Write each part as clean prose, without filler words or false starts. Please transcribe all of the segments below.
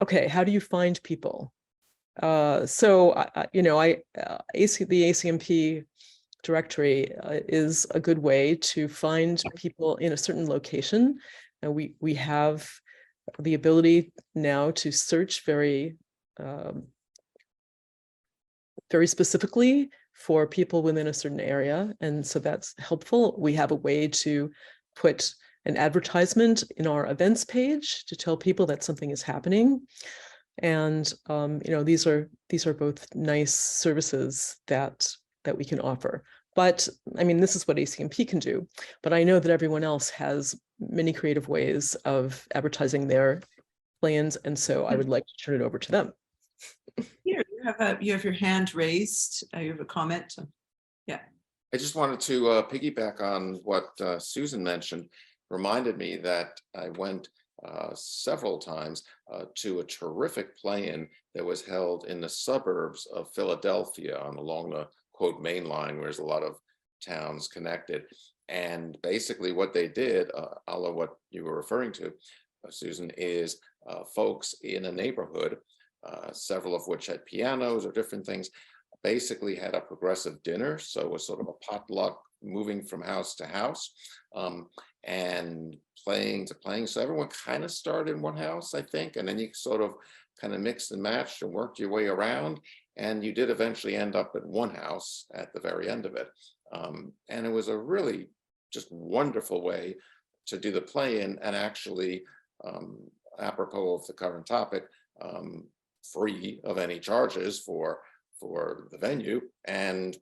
Okay, how do you find people? So the ACMP directory is a good way to find people in a certain location. And we have the ability now to search very specifically for people within a certain area. And so that's helpful. We have a way to put an advertisement in our events page to tell people that something is happening. And these are both nice services that we can offer. But I mean, this is what ACMP can do. But I know that everyone else has many creative ways of advertising their plans, and so I would like to turn it over to them. Here, you have your hand raised. You have a comment. Yeah. I just wanted to piggyback on what Susan mentioned. Reminded me that I went several times to a terrific play-in that was held in the suburbs of Philadelphia along the quote main line, where there's a lot of towns connected. And basically what they did, a la what you were referring to, Susan, is folks in a neighborhood, several of which had pianos or different things, basically had a progressive dinner. So it was sort of a potluck, moving from house to house, and playing to playing. So everyone kind of started in one house, I think, and then you sort of kind of mixed and matched and worked your way around. And you did eventually end up at one house at the very end of it. And it was a really just wonderful way to do the play-in, and actually, apropos of the current topic, free of any charges for the venue, and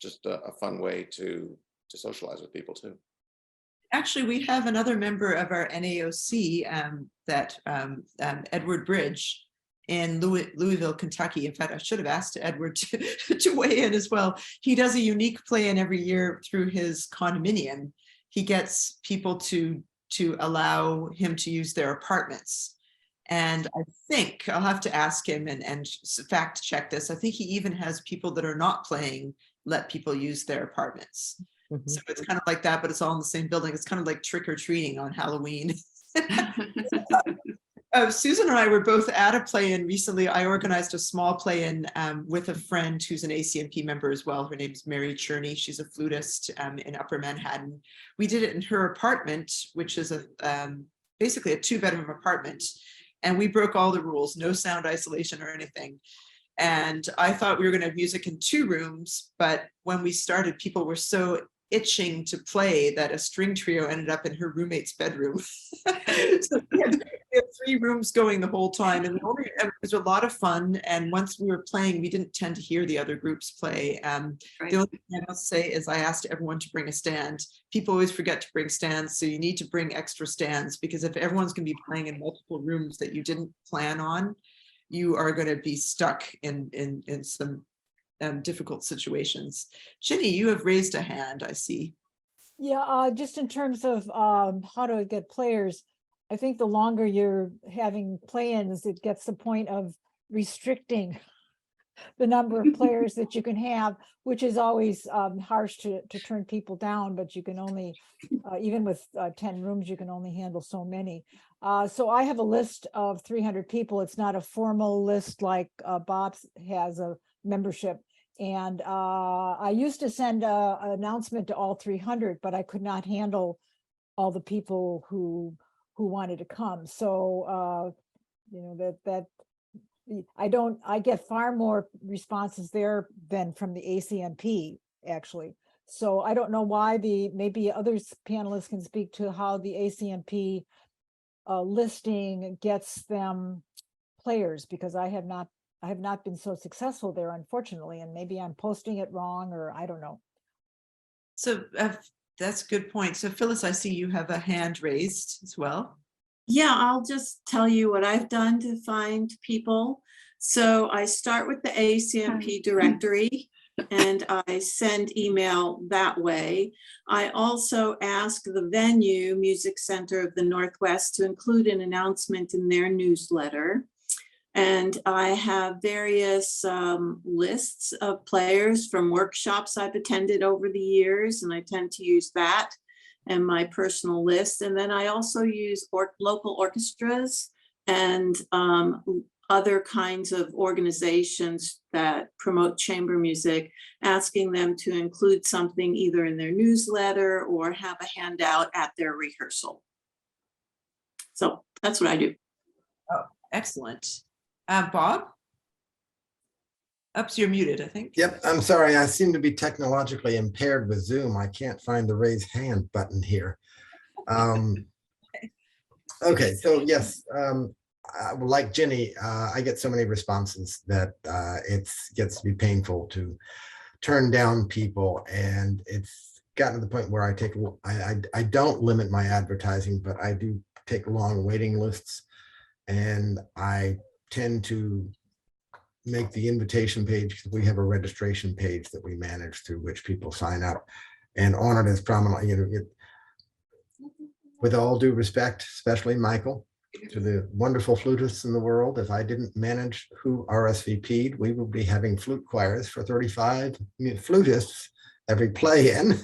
just a fun way to socialize with people too. Actually, we have another member of our NAOC, Edward Bridge, in Louisville, Kentucky. In fact, I should have asked Edward to weigh in as well. He does a unique play-in every year through his condominium. He gets people to allow him to use their apartments. And I think I'll have to ask him and fact check this. I think he even has people that are not playing let people use their apartments. Mm-hmm. So it's kind of like that, but it's all in the same building. It's kind of like trick-or-treating on Halloween. Susan and I were both at a play-in recently. I organized a small play-in with a friend who's an ACMP member as well. Her name's Mary Cherney. She's a flutist in Upper Manhattan. We did it in her apartment, which is basically a 2-bedroom apartment. And we broke all the rules, no sound isolation or anything. And I thought we were going to have music in 2 rooms, but when we started, people were so itching to play that a string trio ended up in her roommate's bedroom. So we had 3 rooms going the whole time, and it was a lot of fun. And once we were playing, we didn't tend to hear the other groups play. Right. The only thing I must say is I asked everyone to bring a stand. People always forget to bring stands, so you need to bring extra stands, because if everyone's going to be playing in multiple rooms that you didn't plan on, you are going to be stuck in some difficult situations. Ginny, you have raised a hand, I see. Yeah, just in terms of how to get players, I think the longer you're having play-ins, it gets the point of restricting the number of players that you can have, which is always harsh to turn people down, but you can only, even with 10 rooms, you can only handle so many. So I have a list of 300 people. It's not a formal list like Bob has a membership. And I used to send an announcement to all 300, but I could not handle all the people who wanted to come. So, I get far more responses there than from the ACMP, actually. So I don't know why maybe others panelists can speak to how the ACMP listing gets them players, because I have not been so successful there, unfortunately, and maybe I'm posting it wrong, or I don't know. So that's a good point. So Phyllis, I see you have a hand raised as well. Yeah, I'll just tell you what I've done to find people. So I start with the ACMP directory and I send email that way. I also ask the venue, Music Center of the Northwest, to include an announcement in their newsletter. And I have various lists of players from workshops I've attended over the years, and I tend to use that and my personal list. And then I also use local orchestras and other kinds of organizations that promote chamber music, asking them to include something either in their newsletter or have a handout at their rehearsal. So that's what I do. Oh, excellent. Bob? So you're muted, I think. Yep, I'm sorry. I seem to be technologically impaired with Zoom. I can't find the raise hand button here. Okay, so yes, like Ginny, I get so many responses that it gets to be painful to turn down people, and it's gotten to the point where I don't limit my advertising, but I do take long waiting lists, and I tend to make the invitation page. We have a registration page that we manage through which people sign up, and on it is prominently, with all due respect, especially Michael, to the wonderful flutists in the world, if I didn't manage who RSVP'd, we would be having flute choirs for 35 flutists every play-in.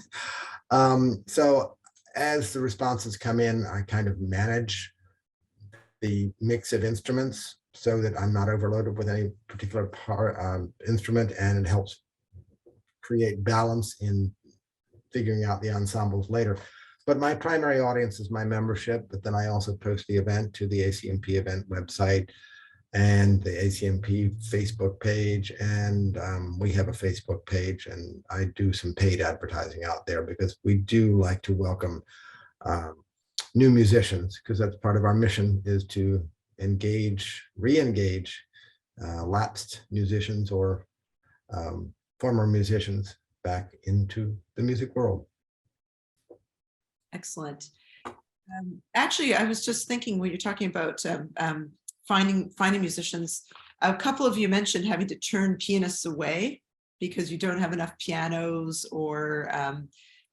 So as the responses come in, I kind of manage the mix of instruments so that I'm not overloaded with any particular instrument, and it helps create balance in figuring out the ensembles later. But my primary audience is my membership, but then I also post the event to the ACMP event website and the ACMP Facebook page. And we have a Facebook page, and I do some paid advertising out there because we do like to welcome new musicians, because that's part of our mission, is to re-engage lapsed musicians or former musicians back into the music world. Excellent. Actually, I was just thinking when you're talking about finding musicians, a couple of you mentioned having to turn pianists away because you don't have enough pianos, or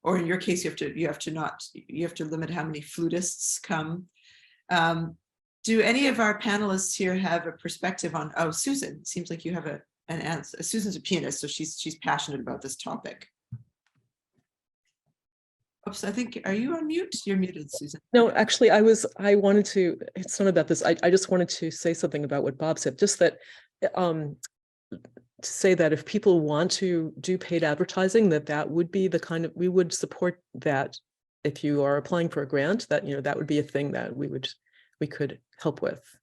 in your case, you have to limit how many flutists come. Do any of our panelists here have a perspective on? Oh, Susan, seems like you have an answer. Susan's a pianist, so she's passionate about this topic. Oops, I think, are you on mute? You're muted, Susan. No, actually, it's not about this. I just wanted to say something about what Bob said, just that, to say that if people want to do paid advertising, that would be the kind of, we would support that. If you are applying for a grant, that, that would be a thing that we could help with.